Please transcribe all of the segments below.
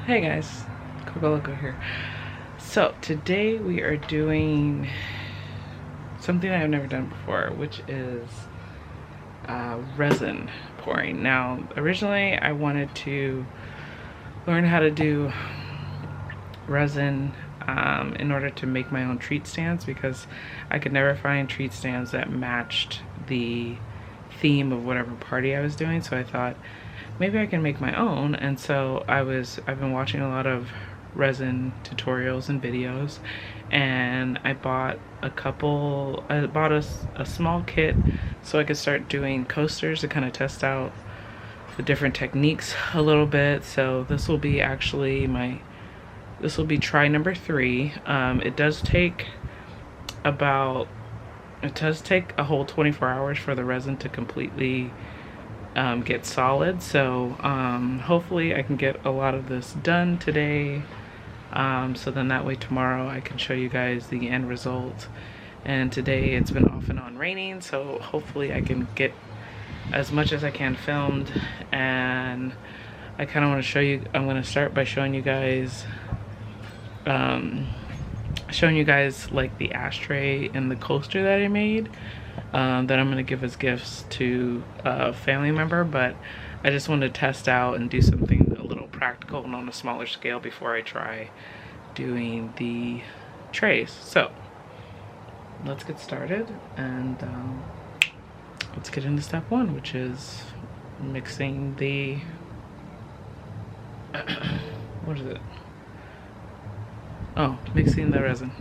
Hey guys, Loco here. So today we are doing something I've never done before, which is resin pouring. Now, originally I wanted to learn how to do resin in order to make my own treat stands, because I could never find treat stands that matched the theme of whatever party I was doing. So I thought maybe I can make my own. And so I've been watching a lot of resin tutorials and videos, and I bought a small kit so I could start doing coasters to kind of test out the different techniques a little bit. So this will be try number 3. It does take a whole 24 hours for the resin to completely get solid. So hopefully I can get a lot of this done today, so then that way tomorrow I can show you guys the end result. And today it's been off and on raining, so hopefully I can get as much as I can filmed. And I kind of want to show you, I'm going to start by showing you guys like the ashtray and the coaster that I made, that I'm gonna give as gifts to a family member. But I just wanted to test out and do something a little practical and on a smaller scale before I try doing the trays. So let's get started, and let's get into step 1, which is mixing the what is it? Oh, mixing the resin.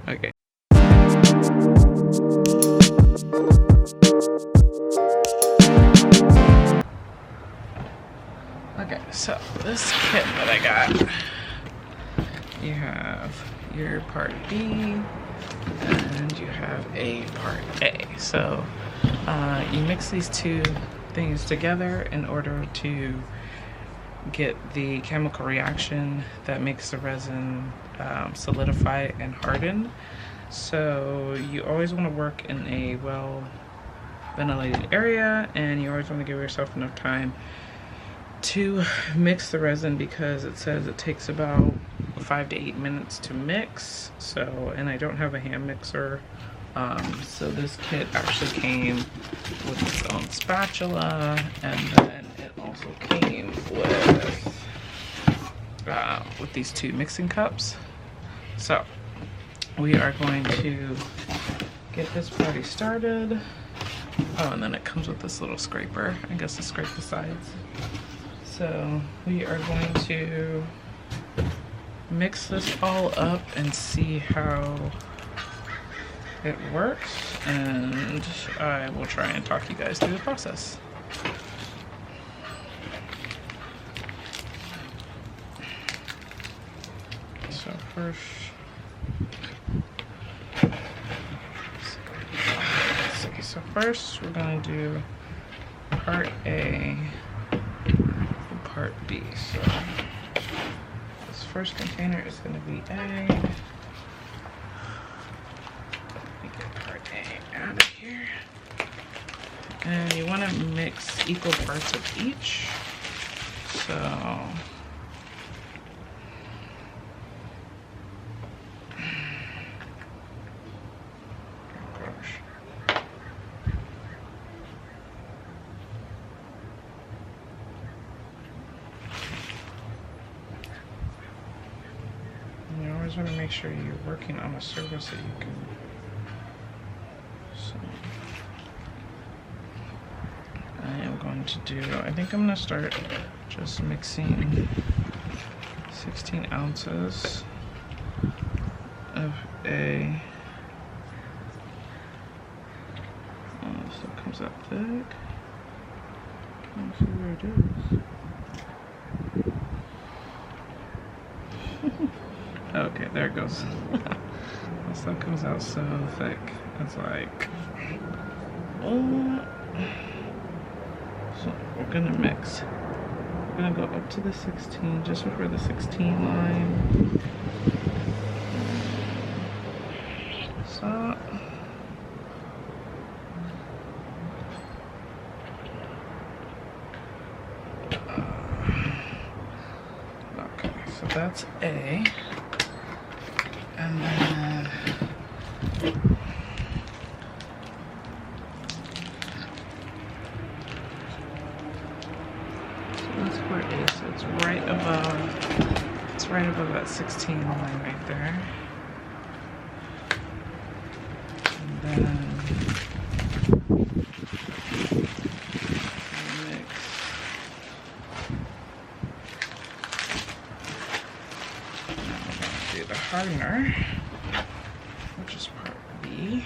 Okay. Okay, so this kit that I got, you have your part B and you have a part A. So you mix these two things together in order to get the chemical reaction that makes the resin solidify and harden. So you always want to work in a well ventilated area, and you always want to give yourself enough time to mix the resin, because it says it takes about 5 to 8 minutes to mix. So, and I don't have a hand mixer, so this kit actually came with its own spatula, and then it also came with these 2 mixing cups. So we are going to get this party started. Oh, and then it comes with this little scraper, I guess, to scrape the sides. So we are going to mix this all up and see how it works, and I will try and talk you guys through the process. So first we're going to do part A and part B. So this first container is going to be A. Let me get part A out of here. And you want to mix equal parts of each. So you want to make sure you're working on a surface that you can. So I am going to do, I think I'm going to start just mixing 16 ounces of A. So it comes out thick. Can't see where it is. Okay, there it goes. This stuff comes out so thick. It's like, oh. So we're gonna mix. We're gonna go up to the 16, just before the 16 line. So so that's A. And then so that's where A, so it's right above that 16 line right there. And then mix. Now we're going to do the hardener, which is part B.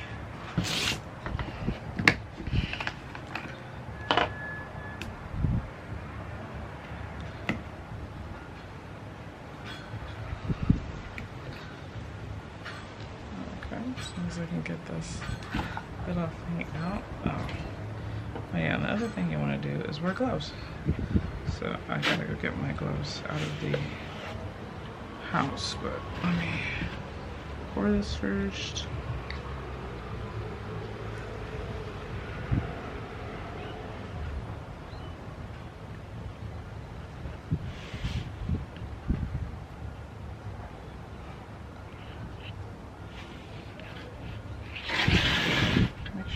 As soon as I can get this bit off thing out. Oh yeah, and the other thing you want to do is wear gloves. So I gotta go get my gloves out of the house, but let me pour this first.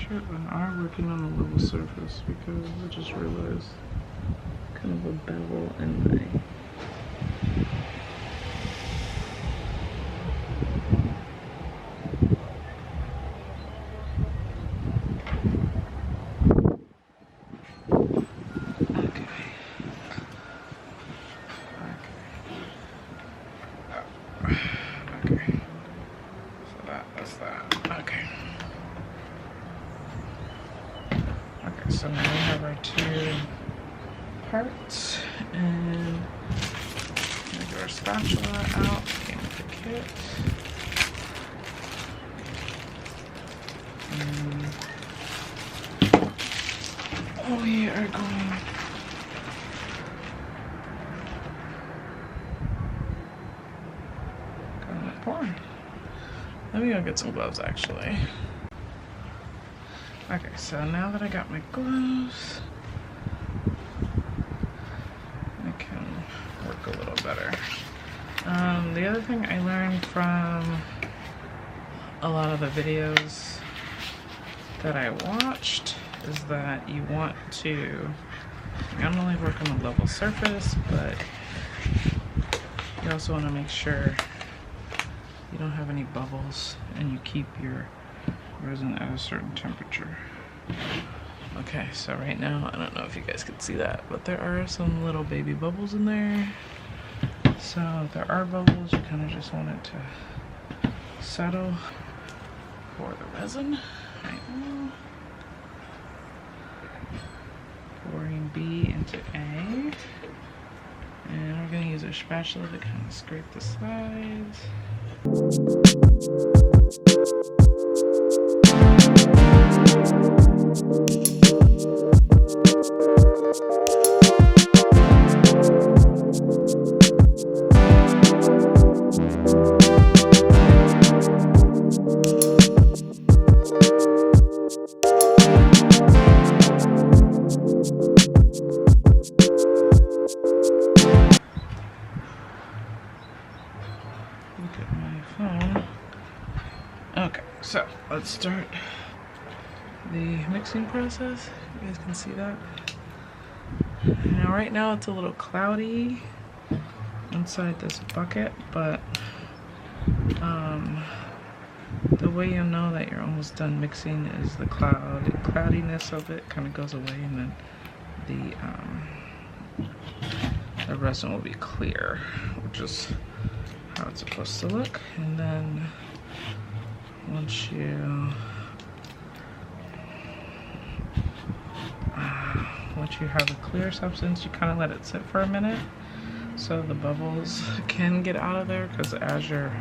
We are working on a level surface because I just realized kind of a bevel in my okay. So that's that. Okay. Okay, so now we have our two parts, and we get our spatula out, get the kit. And we are going to pour. Let me go get some gloves actually. Okay, so now that I got my gloves, I can work a little better. The other thing I learned from a lot of the videos that I watched is that you want to not only work on the level surface, but you also want to make sure you don't have any bubbles and you keep your resin at a certain temperature. Okay, so right now, I don't know if you guys can see that, but there are some little baby bubbles in there. So if there are bubbles, you kind of just want it to settle. Pour the resin right now. Pouring B into A. And we're going to use our spatula to kind of scrape the sides. Look at my phone. Okay, so let's start the mixing process. You guys can see that. Now right now it's a little cloudy inside this bucket, but the way you'll know that you're almost done mixing is the cloudiness of it kind of goes away, and then the resin will be clear, which is how it's supposed to look. And then once you have a clear substance, you kind of let it sit for a minute so the bubbles can get out of there, because as you're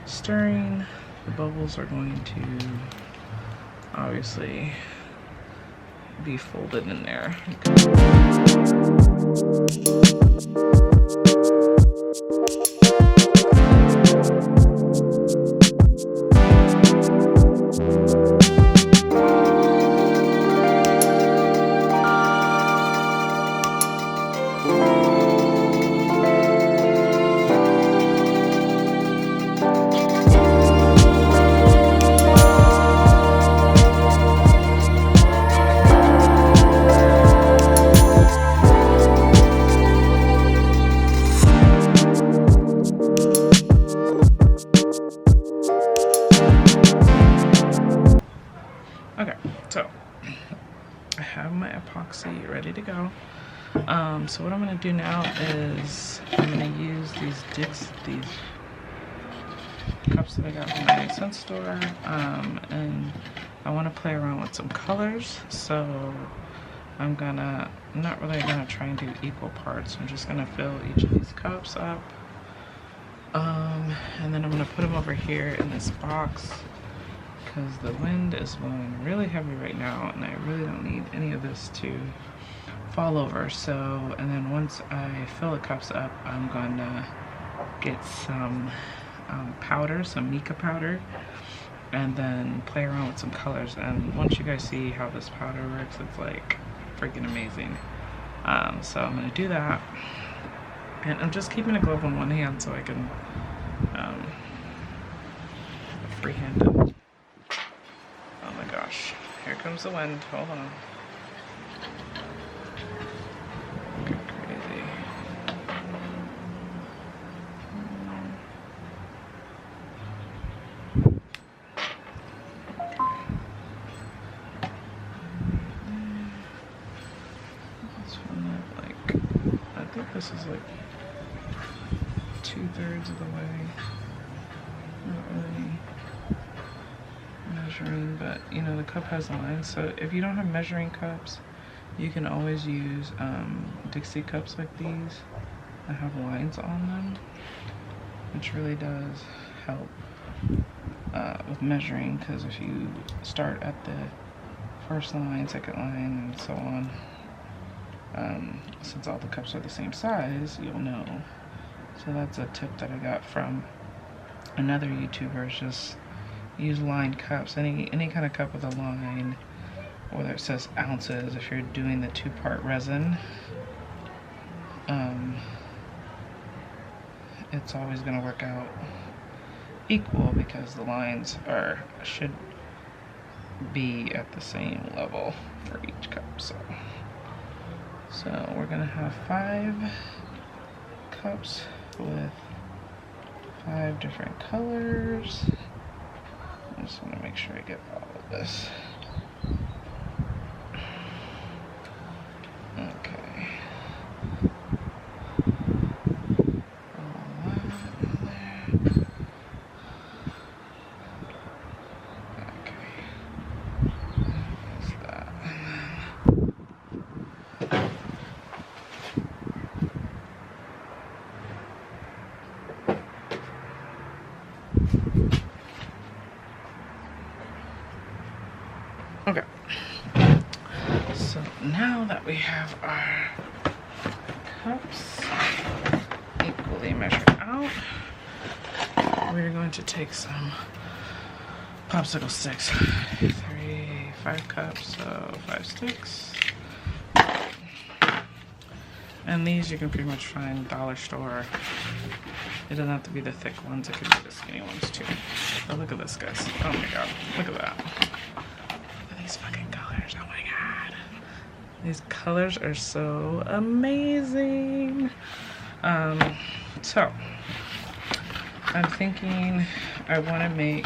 stirring, the bubbles are going to obviously be folded in there. So what I'm gonna do now is I'm gonna use these cups that I got from my scent store, and I want to play around with some colors. So I'm not really gonna try and do equal parts. I'm just gonna fill each of these cups up, and then I'm gonna put them over here in this box because the wind is blowing really heavy right now, and I really don't need any of this to fall over. So, and then once I fill the cups up, I'm gonna get some powder, some mica powder, and then play around with some colors. And once you guys see how this powder works, it's like freaking amazing. So I'm gonna do that, and I'm just keeping a glove on one hand so I can freehand it. Oh my gosh, here comes the wind. Hold on. Crazy. I think this is like 2/3 of the way. Not really measuring, but you know, the cup has lines, so if you don't have measuring cups, you can always use Dixie cups like these that have lines on them, which really does help with measuring, because if you start at the first line, second line, and so on, since all the cups are the same size, you'll know. So that's a tip that I got from another YouTuber, is just use lined cups, any kind of cup with a line, whether it says ounces. If you're doing the 2-part resin, it's always going to work out equal because the lines should be at the same level for each cup. So we're going to have 5 cups with 5 different colors. I just want to make sure I get all of this. Okay. All that in there. Okay. There's that. Okay, so now that we have our cups equally measured out, we're going to take some popsicle sticks. 5 cups, so 5 sticks. And these you can pretty much find dollar store. It doesn't have to be the thick ones, it could be the skinny ones too. Oh, look at this, guys. Oh my god, look at that. These fucking colors, oh my god. These colors are so amazing. So I'm thinking I want to make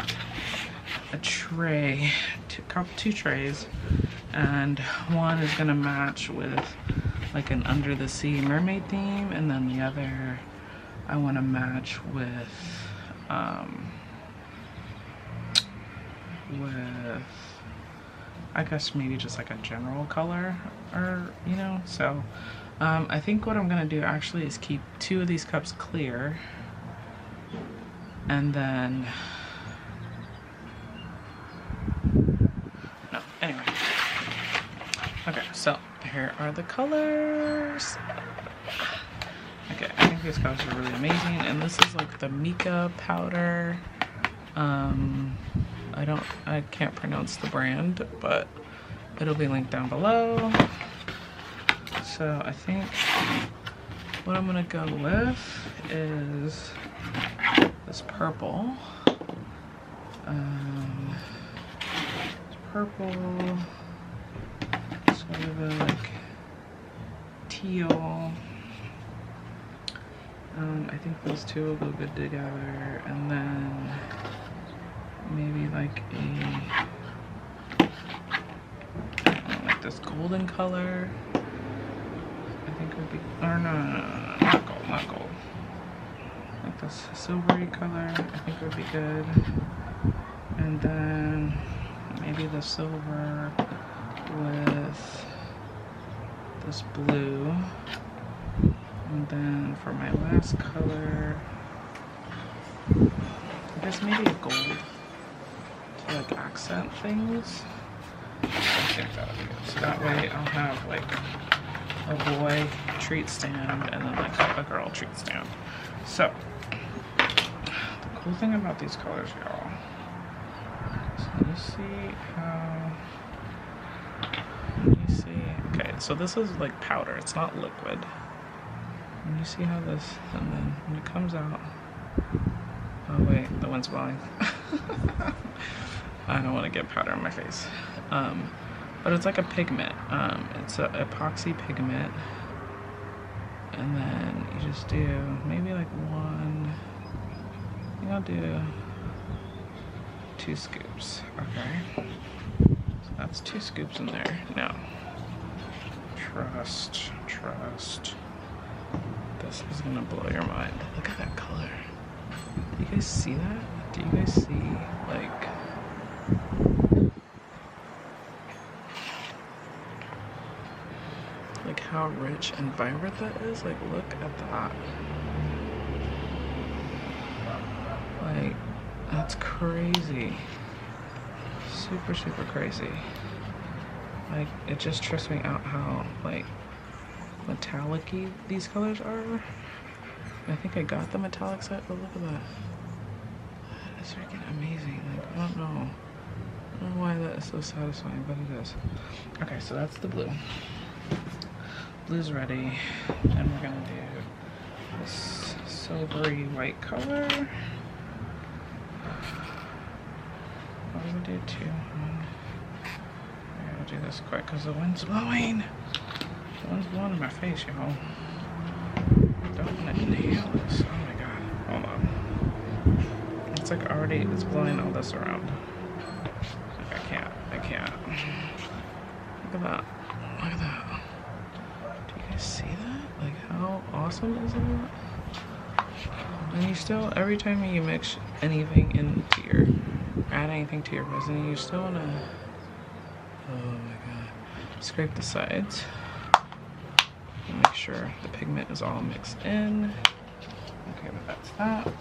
a tray, 2 trays, and one is gonna match with like an under the sea mermaid theme, and then the other I want to match with I guess maybe just like a general color, or you know. So I think what I'm gonna do actually is keep 2 of these cups clear, and then no, anyway. Okay, so here are the colors. Okay, I think these colors are really amazing, and this is like the mica powder. I can't pronounce the brand, but it'll be linked down below. So I think what I'm gonna go with is this purple. It's purple, sort of a like teal. I think those two will go good together, and then maybe like like this golden color. I think would be, or no, not gold, not gold. Like this silvery color, I think would be good. And then maybe the silver with this blue. And then for my last color, I guess maybe a gold to like accent things. I think that would be good. So that way I'll have like a boy treat stand and then like a girl treat stand. So the cool thing about these colors, y'all, so you see how, you see, okay, so this is like powder, it's not liquid. And you see how this, and then when it comes out, oh wait, the wind's blowing. I don't want to get powder on my face. But it's like a pigment. It's an epoxy pigment. And then you just do maybe like one, I think I'll do 2 scoops, okay? So that's 2 scoops in there. Now, trust. This is gonna blow your mind. Look at that color. Do you guys see that? Do you guys see, like how rich and vibrant that is? Like, look at that. Like, that's crazy. Super, super crazy. Like, it just trips me out how, like, metallic-y these colors are. I think I got the metallic set, but look at that. That is freaking amazing. Like, I don't know why that is so satisfying, but it is. Okay, so that's the blue. Blue's ready, and we're gonna do this silvery white color. What do we do? 2, 1. I'll do this quick because the wind's blowing. The wind's blowing in my face, y'all. Don't want to inhale this. Oh my god. Hold on. It's like already, it's blowing all this around. Like I can't. Look at that. Look at that. Do you guys see that? Like, how awesome is that? And you still, every time you mix anything into your, add anything to your resin, you still want to, oh my god, scrape the sides. Make sure the pigment is all mixed in. Okay, but that's that.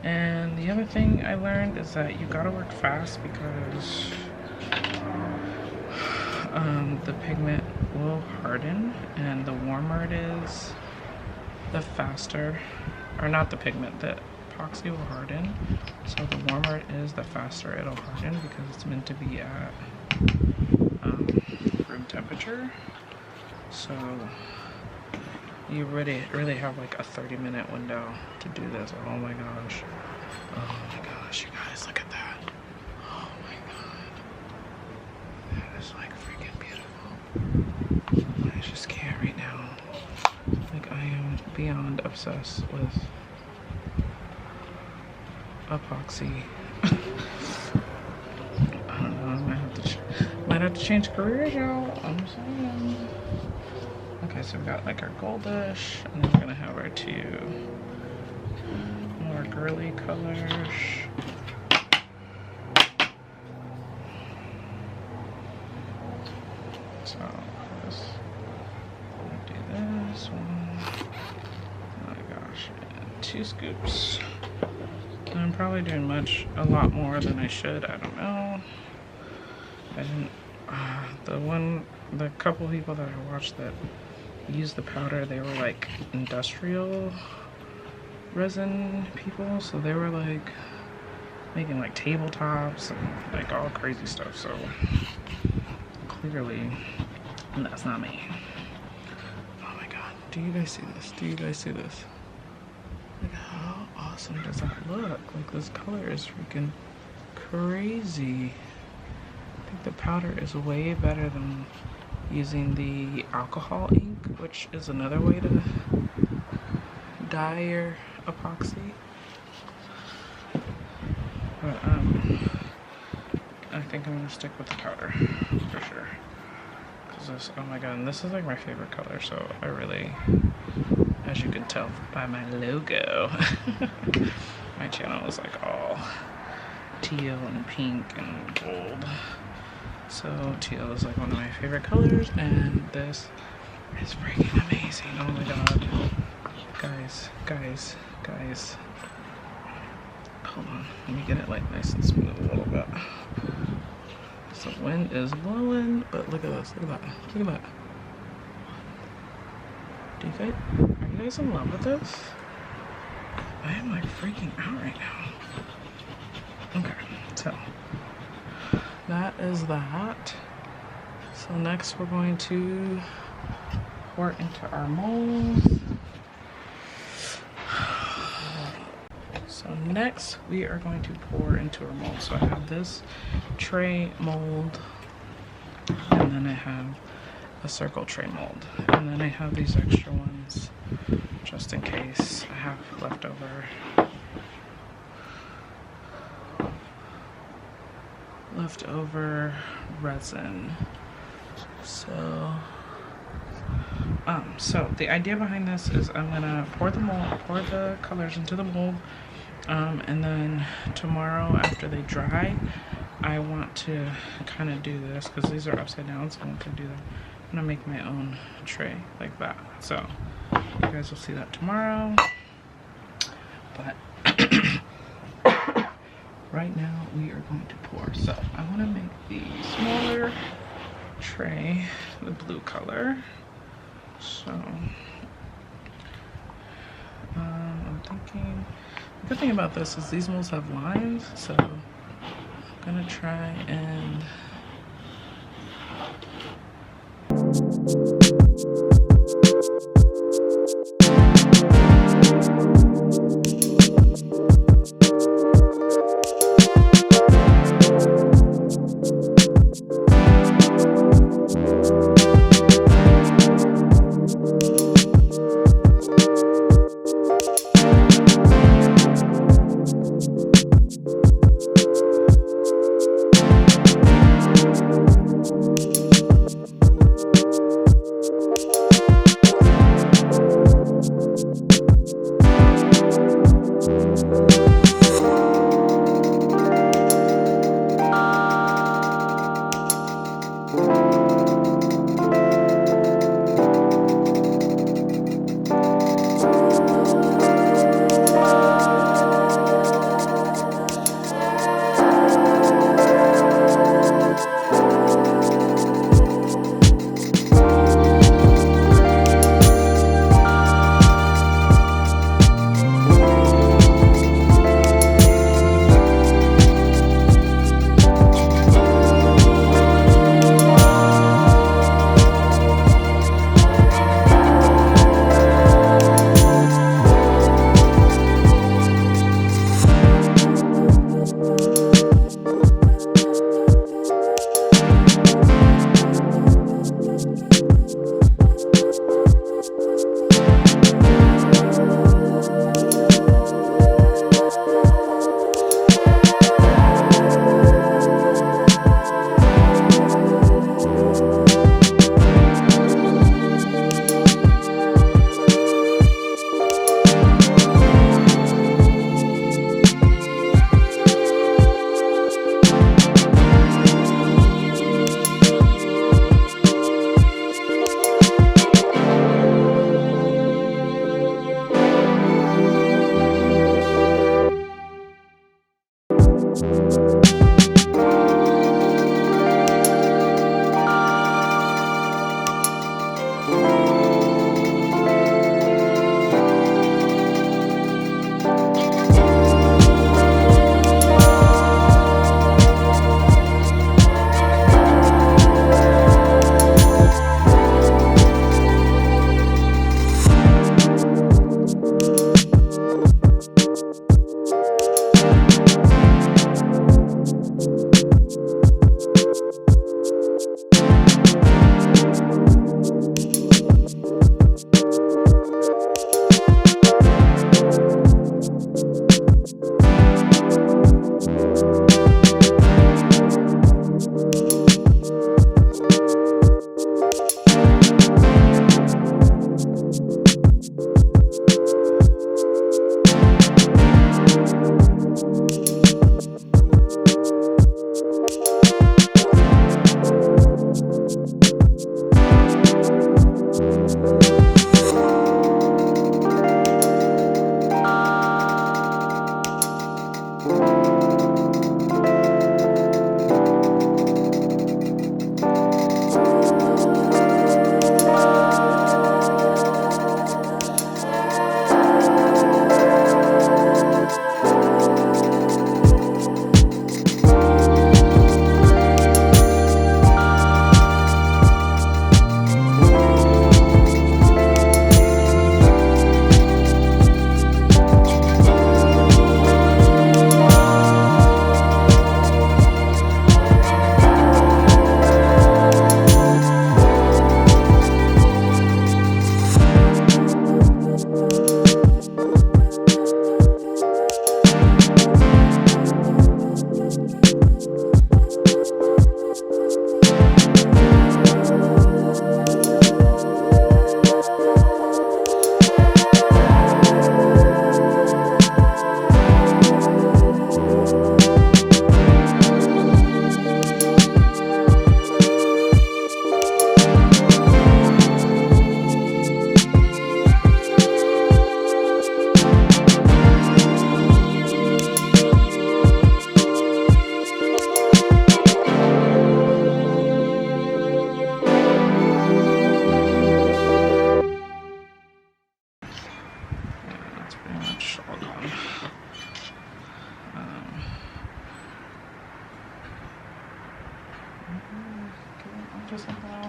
And the other thing I learned is that you gotta work fast because the pigment will harden, and the warmer it is, the faster, or not the pigment, the epoxy will harden. So the warmer it is, the faster it'll harden because it's meant to be at room temperature. So you really have like a 30-minute window to do this. Oh my gosh. Oh my gosh, you guys, look at that. Oh my god. That is like freaking beautiful. I just can't right now. Like, I am beyond obsessed with epoxy. I don't know, I might have to change careers, y'all. I'm saying. Okay, so we've got like our goldish, and then we're gonna have our 2 more girly colors. So this, do this one. Oh my gosh, and 2 scoops. And I'm probably doing a lot more than I should. I don't know. I didn't. The couple people that I watched that used the powder, they were like industrial resin people, so they were like making like tabletops and like all crazy stuff. So clearly that's not me. Oh my god, do you guys see this? Do you guys see this? Like, how awesome does that look? Like, this color is freaking crazy. I think the powder is way better than using the alcohol ink, which is another way to dye your epoxy. But I think I'm gonna stick with the powder for sure. is this? Oh my god, and this is like my favorite color, so I really, as you can tell by my logo, my channel is like all teal and pink and gold. So teal is like one of my favorite colors, and this is freaking amazing. Oh my god. Guys. Hold on, let me get it like nice and smooth a little bit. So the wind is blowing, but look at this, look at that. Are you guys in love with this? I am like freaking out right now. Okay, so that is that. So next we're going to pour it into our mold. So next we are going to pour into our mold. So I have this tray mold, and then I have a circle tray mold, and then I have these extra ones just in case I have leftover resin. So the idea behind this is I'm gonna pour the colors into the mold, and then tomorrow after they dry, I want to kind of do this because these are upside down, so I want to do that. I'm gonna make my own tray like that. So you guys will see that tomorrow. But right now we are going to pour. So I want to make the smaller tray the blue color. So I'm thinking the good thing about this is these molds have lines, so I'm gonna try and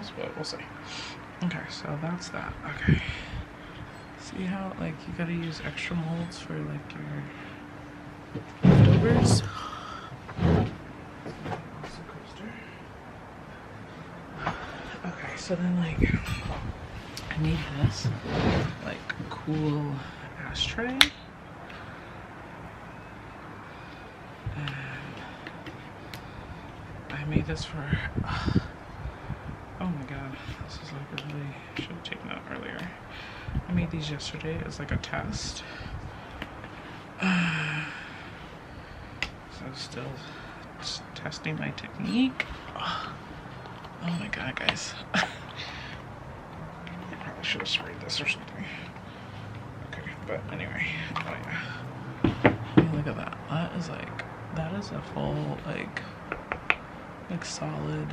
is, but we'll see. Okay, so that's that. Okay. See how, like, you gotta use extra molds for, like, your leftovers? Okay, so then, like, I need this, like, cool ashtray. And I made this for, oh my god, this is like really, should have taken that earlier. I made these yesterday as like a test. So still testing my technique. Oh my god, guys. I probably should have sprayed this or something. Okay, but anyway, oh yeah. Look at that. That is like, that is a full, like solid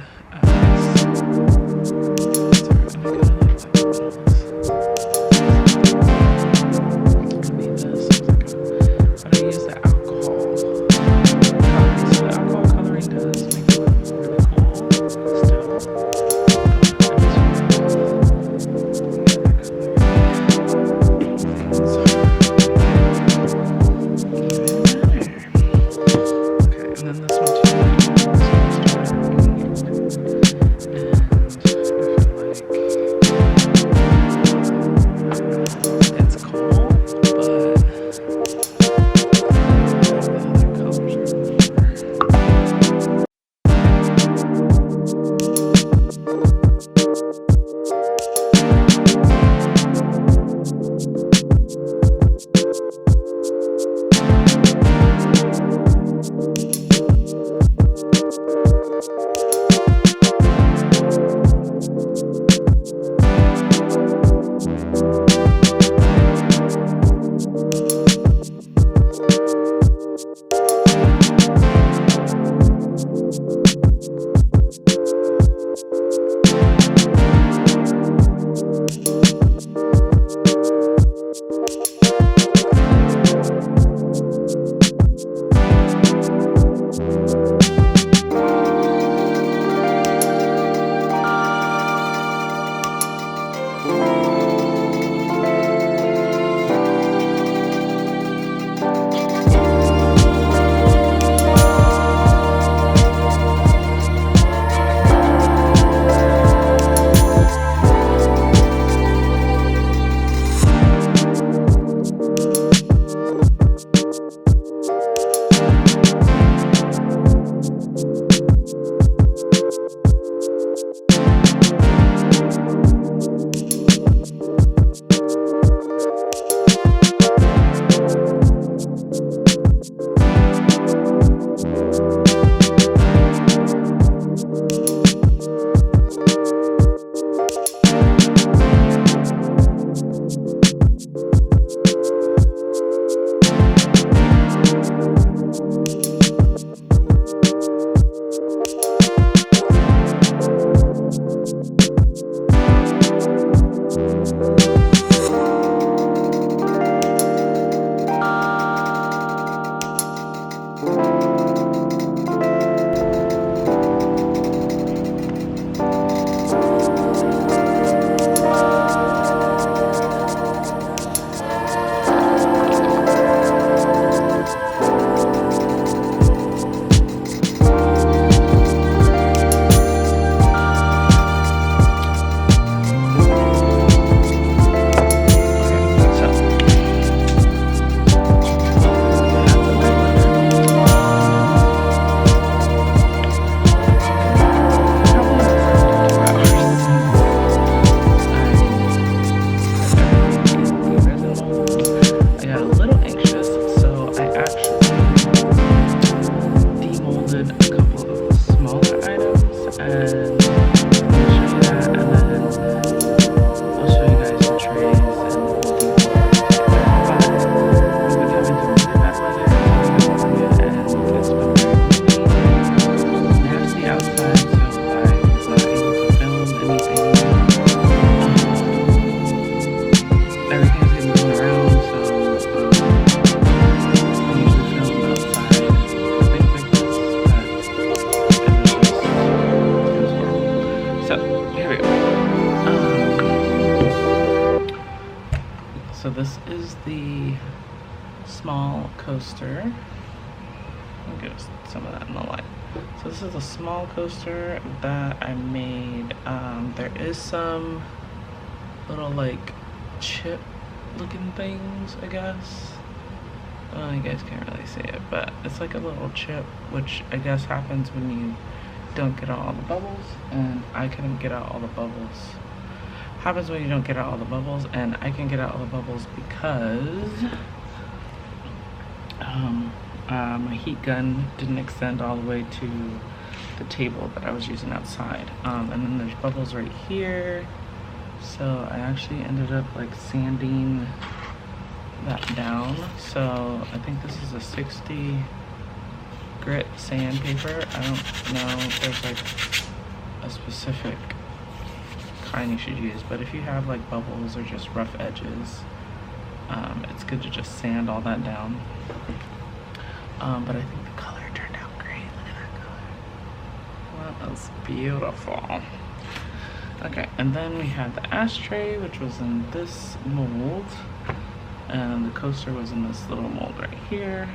so this is the small coaster. I'll give some of that in the light. So this is a small coaster that I made. There is some little like chip looking things, I guess. You guys can't really see it, but it's like a little chip, which I guess happens when you don't get out all the bubbles, and I couldn't get out all the bubbles. Happens when you don't get out all the bubbles, and I can get out all the bubbles because my heat gun didn't extend all the way to the table that I was using outside. And then there's bubbles right here. So I actually ended up like sanding that down. So I think this is a 60 grit sandpaper. I don't know if there's like a specific kind you should use, but if you have like bubbles or just rough edges, it's good to just sand all that down. But I think the color turned out great. Look at that color. That was beautiful. Okay, and then we had the ashtray, which was in this mold, and the coaster was in this little mold right here.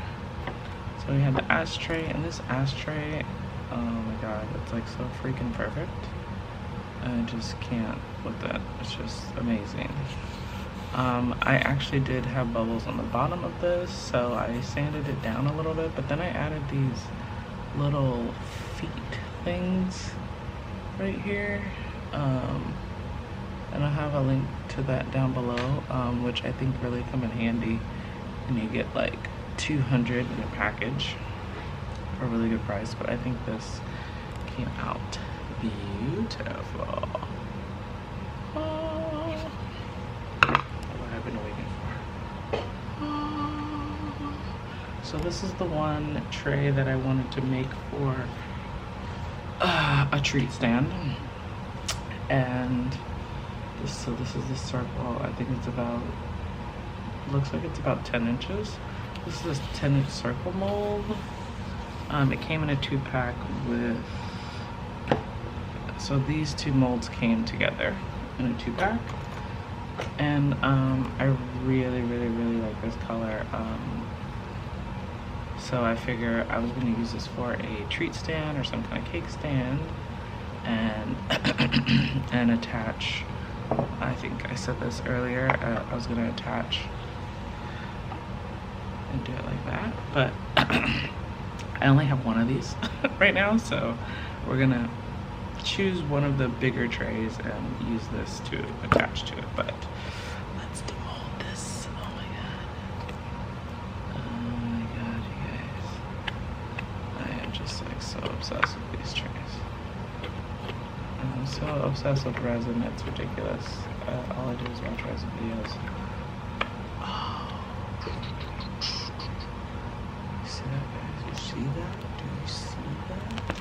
So we had the ashtray, and this ashtray, oh my god, it's like so freaking perfect. I just can't with it. It's just amazing. I actually did have bubbles on the bottom of this, so I sanded it down a little bit, but then I added these little feet things right here. And I'll have a link to that down below, which I think really come in handy, and you get like 200 in a package for a really good price. But I think this came out beautiful. Oh, what I've been waiting for. So this is the one tray that I wanted to make for a treat stand. And this is the circle. I think it's about, looks like it's about 10 inches. This is a 10-inch circle mold. It came in a 2-pack with, so these two molds came together in a 2-pack. And I really like this color. So I figure I was gonna use this for a treat stand or some kind of cake stand, and and attach, I think I said this earlier, I was gonna attach and do it like that, but I only have one of these right now, so we're gonna choose one of the bigger trays and use this to attach to it. But let's demold this. Oh my god, you guys, I am just like so obsessed with these trays. I'm so obsessed with resin, it's ridiculous. All I do is watch resin videos. Oh. You see that, guys? You see that? Do you see that?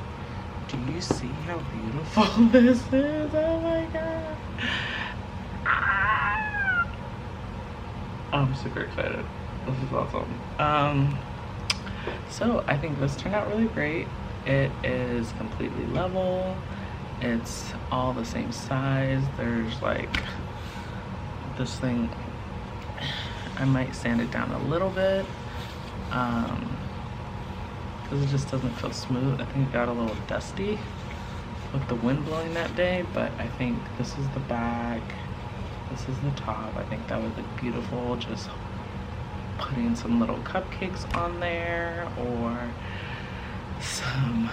Do you see how beautiful this is? Oh my god. I'm super excited. This is awesome. So I think this turned out really great. It is completely level. It's all the same size. There's like this thing, I might sand it down a little bit because it just doesn't feel smooth. I think it got a little dusty with the wind blowing that day, but I think this is the back, this is the top. I think that would look beautiful, just putting some little cupcakes on there, or some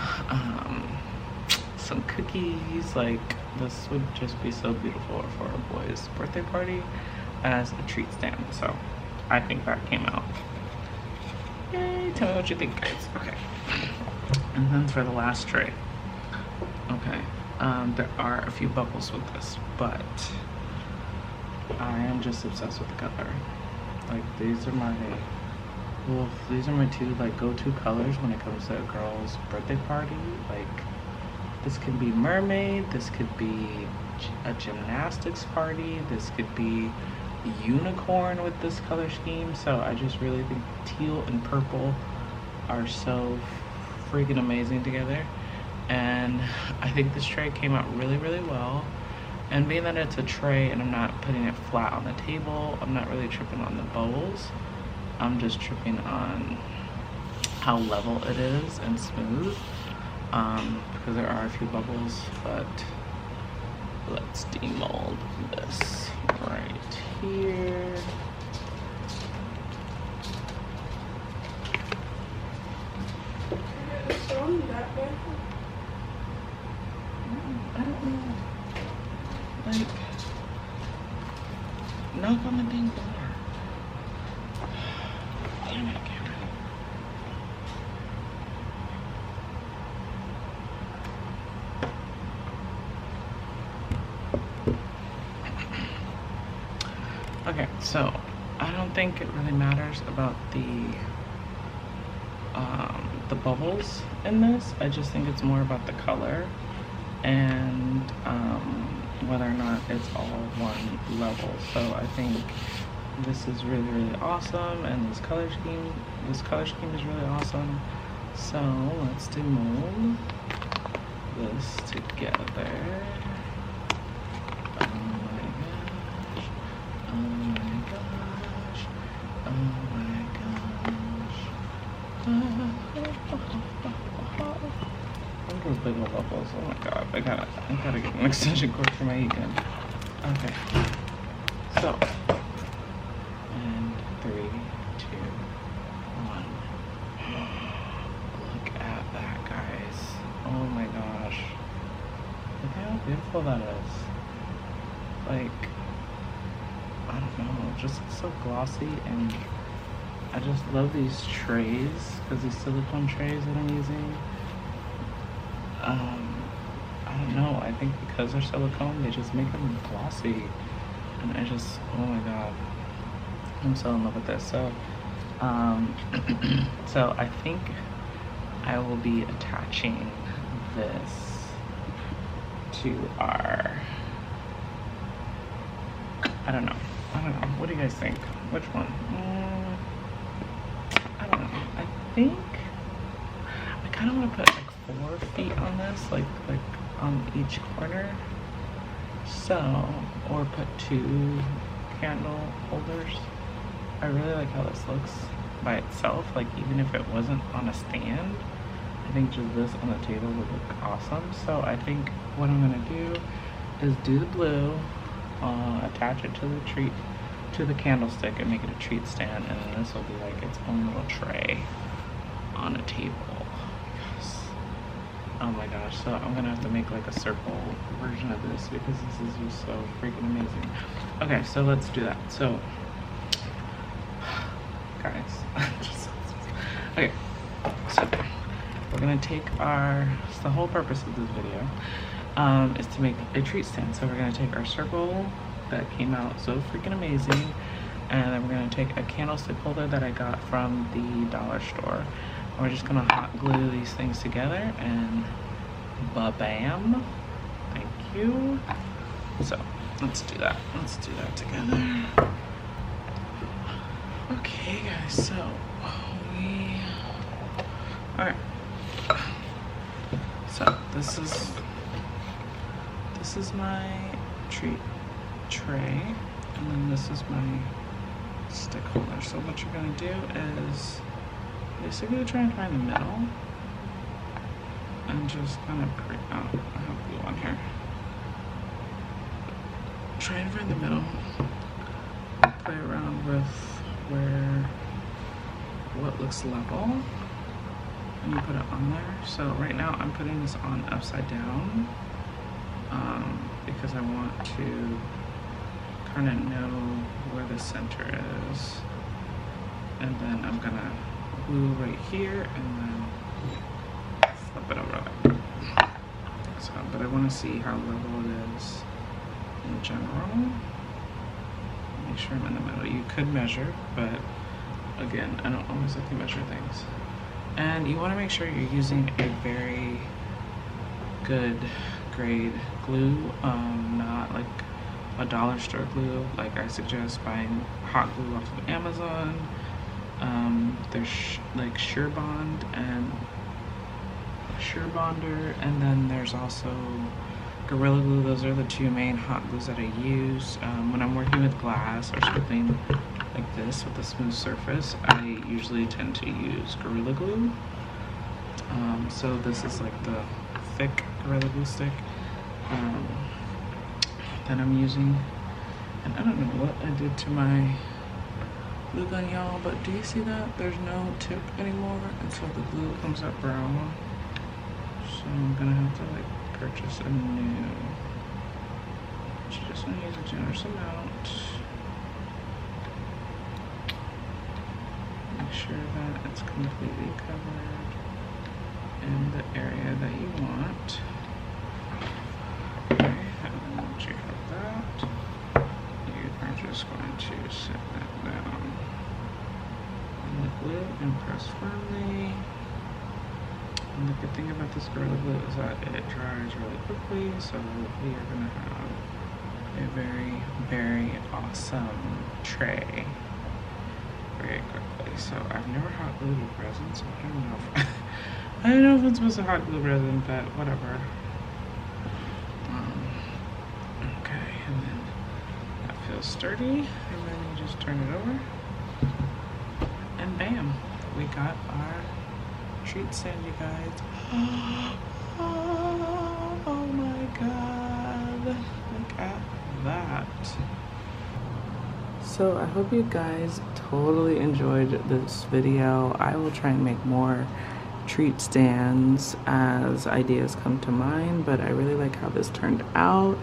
cookies. Like, this would just be so beautiful for a boy's birthday party as a treat stand. So I think that came out. Yay, tell me what you think, guys. Okay, and then for the last tray, okay, there are a few bubbles with this, but I am just obsessed with the color. Like, these are my two like go-to colors when it comes to a girl's birthday party. Like, this could be mermaid, this could be a gymnastics party, this could be unicorn with this color scheme. So I just really think teal and purple are so freaking amazing together, and I think this tray came out really well. And being that it's a tray and I'm not putting it flat on the table, I'm not really tripping on the bubbles. I'm just tripping on how level it is and smooth, because there are a few bubbles. But let's demold this right here. I don't know. Like, knock on the dang door. Damn it, Cameron. Okay, so I don't think it really matters about the bubbles in this. I just think it's more about the color and whether or not it's all one level. So I think this is really, really awesome, and this color scheme is really awesome. So let's demold this together. Oh my gosh. Oh my gosh. Oh my gosh. Look at those big old bubbles. Oh my god. I gotta get an extension cord for my econ. Okay. So, and 3, 2, 1. Look at that, guys. Oh my gosh. Look how beautiful that is. Like, I don't know, just so glossy, and I just love these trays, because these silicone trays that I'm using, I don't know, I think because they're silicone, they just make them glossy, and I just, oh my god, I'm so in love with this. So, so I think I will be attaching this to our, I don't know, what do you guys think? Which one? I don't know, I think I kind of want to put like 4 feet on this, like on each corner, so, or put 2 candle holders. I really like how this looks by itself, like even if it wasn't on a stand, I think just this on the table would look awesome. So I think what I'm gonna do is do the blue, attach it to the candlestick and make it a treat stand, and then this will be like its own little tray on a table. Yes. Oh my gosh, so I'm gonna have to make like a circle version of this because this is just so freaking amazing. Okay, so let's do that. So guys, okay, so we're gonna take it's the whole purpose of this video is to make a treat stand. So we're gonna take our circle that came out so freaking amazing, and then we're gonna take a candlestick holder that I got from the dollar store. And we're just gonna hot glue these things together, and ba-bam. Thank you. So let's do that. Let's do that together. Okay, guys. So all right. So this is my treat tray, and then this is my stick holder. So what you're gonna do is basically try and find the middle and just kind of I have glue on here. Try and find the middle, play around with what looks level, and you put it on there. So right now I'm putting this on upside down because I want to kind of know where the center is, and then I'm gonna glue right here and then flip it over there. So, but I want to see how level it is in general. Make sure I'm in the middle. You could measure, but again, I don't always like to measure things. And you want to make sure you're using a very good grade glue, not like a dollar store glue. Like I suggest buying hot glue off of Amazon. There's like Sure Bond and Sure Bonder, and then there's also Gorilla Glue. Those are the two main hot glues that I use. When I'm working with glass or something like this with a smooth surface, I usually tend to use Gorilla Glue. So this is like the thick Gorilla Glue stick that I'm using. And I don't know what I did to my glue gun, y'all, but do you see that? There's no tip anymore, and so the glue comes up brown. So I'm gonna have to like purchase a new. Just gonna use a generous amount. Make sure that it's completely covered in the area that you want. Okay, and then once you have that, you are just going to set that down on the glue and press firmly. And the good thing about this Gorilla Glue is that it dries really quickly, so we are gonna have a very, very awesome tray very quickly. So I've never hot glued with resin, so I don't know if I don't know if it's supposed to hot glue resin, but whatever. Okay, and then that feels sturdy, and then you just turn it over, and bam, we got our treat stand, you guys. Oh my god, look at that. So I hope you guys totally enjoyed this video. I will try and make more treat stands as ideas come to mind, but I really like how this turned out.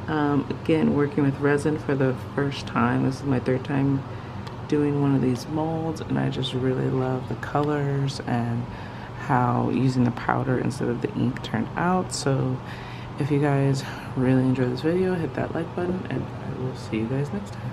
Again, working with resin for the first time. This is my third time doing one of these molds, and I just really love the colors and how using the powder instead of the ink turned out. So if you guys really enjoyed this video, hit that like button, and I will see you guys next time.